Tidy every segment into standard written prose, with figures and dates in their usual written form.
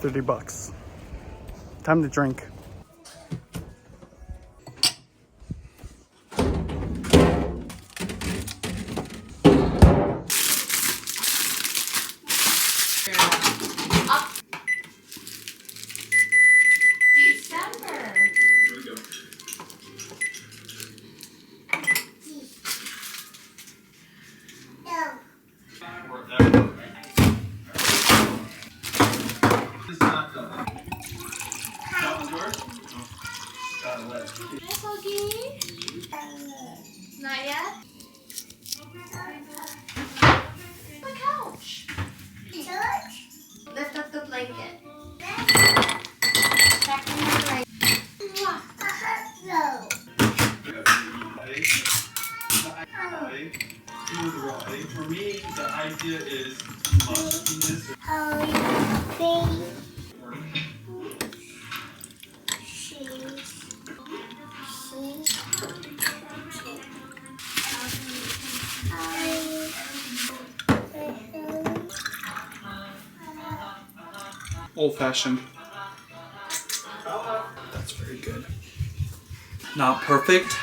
$30. Time to drink. Not yet? The couch. Lift up the blanket. Check in the blanket. For me, the idea is muskiness. Old fashioned. That's very good. Not perfect,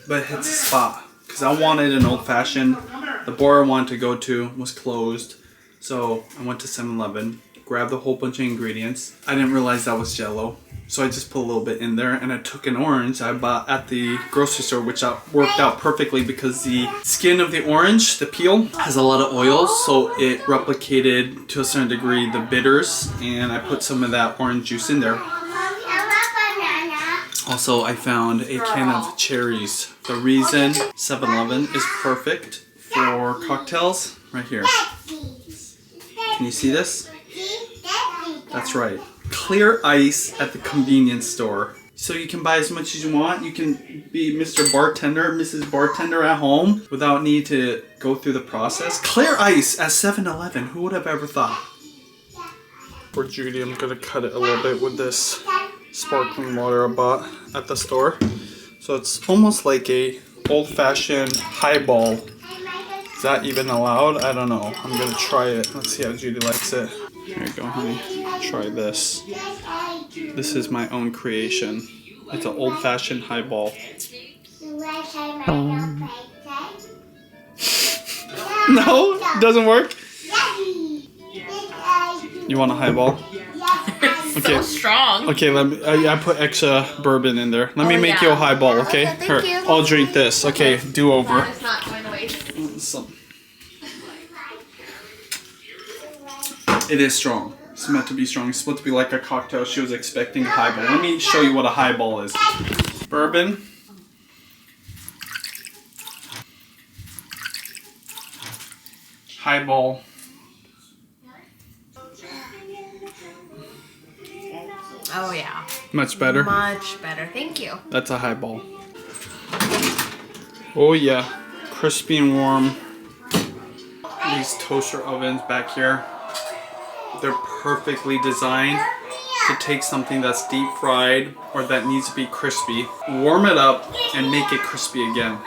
but it hits a spot. Because I wanted an old fashioned. The bar I wanted to go to was closed. So I went to 7-Eleven, grabbed a whole bunch of ingredients. I didn't realize that was Jell-O. So I just put a little bit in there, and I took an orange I bought at the grocery store, which worked out perfectly because the skin of the orange, the peel, has a lot of oils, so it replicated to a certain degree the bitters, and I put some of that orange juice in there. Also, I found a can of cherries. The reason 7-Eleven is perfect for cocktails, right here. Can you see this? That's right. Clear ice at the convenience store. So you can buy as much as you want. You can be Mr. Bartender, Mrs. Bartender at home without need to go through the process. Clear ice at 7-Eleven. Who would have ever thought? For Judy, I'm gonna cut it a little bit with this sparkling water I bought at the store. So it's almost like a old-fashioned highball. Is that even allowed? I don't know. I'm gonna try it. Let's see how Judy likes it. Here you go, honey. Try this. This is my own creation. It's an old-fashioned highball. No, doesn't work. You want a highball? Okay. So strong. Okay, let me. I put extra bourbon in there. Let me make you a highball, okay? Thank you. I'll drink this. Okay, do over. It's not going to waste. It is strong. It's meant to be strong. It's supposed to be like a cocktail. She was expecting a highball. Let me show you what a highball is. Bourbon. Highball. Oh yeah. Much better. Much better. Thank you. That's a highball. Oh yeah. Crispy and warm. These toaster ovens back here. They're perfectly designed to take something that's deep fried or that needs to be crispy, warm it up, and make it crispy again.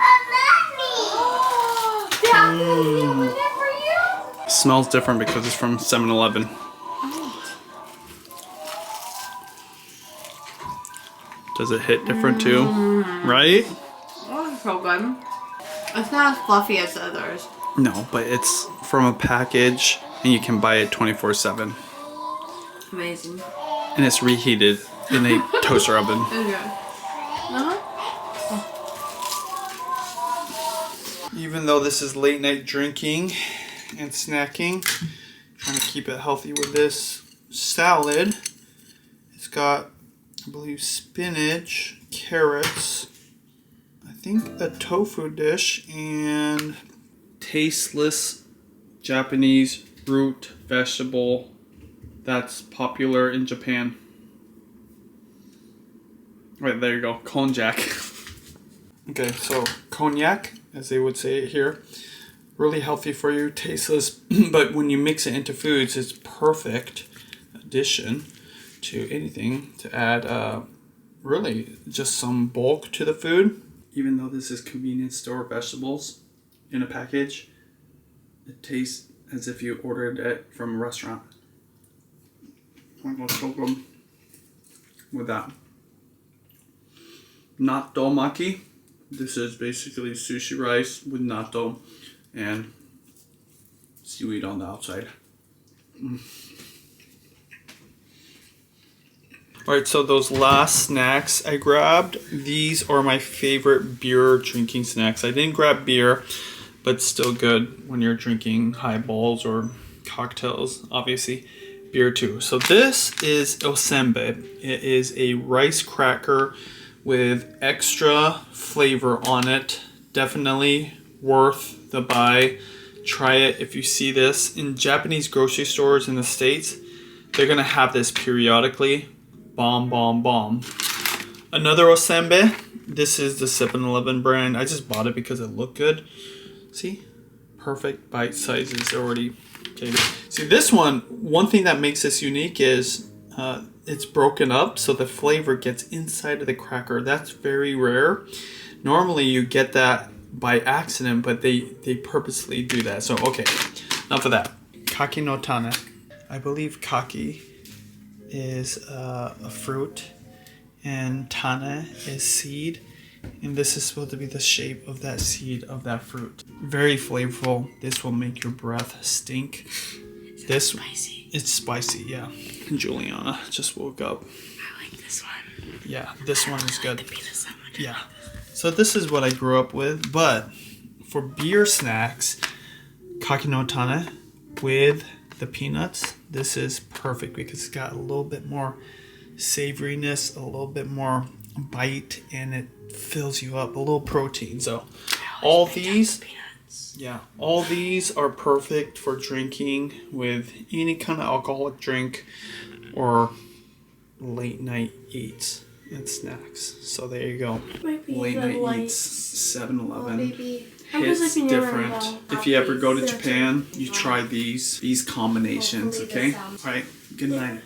It smells different because it's from 7-Eleven. Does it hit different too? Right? Oh, it's so good. It's not as fluffy as the others. No, but it's from a package and you can buy it 24/7. Amazing. And it's reheated in a toaster oven. Okay. Even though this is late night drinking and snacking, trying to keep it healthy with this salad. It's got, I believe, spinach, carrots, I think a tofu dish, and tasteless Japanese root vegetable that's popular in Japan. Right, there you go. Konjac. Okay, so cognac, as they would say it here. Really healthy for you, tasteless, but when you mix it into foods, it's perfect addition to anything to add really just some bulk to the food. Even though this is convenience store vegetables in a package, it tastes as if you ordered it from a restaurant. Oh, so good with that. Natto maki. This is basically sushi rice with natto and seaweed on the outside. Alright, so those last snacks I grabbed, these are my favorite beer drinking snacks. I didn't grab beer, but still good when you're drinking highballs or cocktails, obviously. Beer too. So this is osembe. It is a rice cracker with extra flavor on it. Definitely worth the buy. Try it if you see this. In Japanese grocery stores in the States, they're gonna have this periodically. Bomb, bomb, bomb. Another osembe. This is the 7-Eleven brand. I just bought it because it looked good. See? Perfect bite sizes already. Okay. See, this one thing that makes this unique is it's broken up so the flavor gets inside of the cracker. That's very rare. Normally you get that by accident, but they purposely do that. So, okay. Enough of that. Kaki no tane. I believe kaki is a fruit and tane is seed, and this is supposed to be the shape of that seed of that fruit. Very flavorful. This will make your breath stink. This spicy. It's spicy, yeah. Juliana just woke up. I like this one. Yeah, this one is good. The pizza sandwich. Yeah. So this is what I grew up with, but for beer snacks, kaki no tane with the peanuts, this is perfect because it's got a little bit more savoriness, a little bit more bite, and it fills you up, a little protein. So all these, yeah, all these are perfect for drinking with any kind of alcoholic drink or late night eats and snacks. So there you go. Late night eats, 7-Eleven. It's different. If you ever go to Japan, you try these combinations, okay? All right, good night.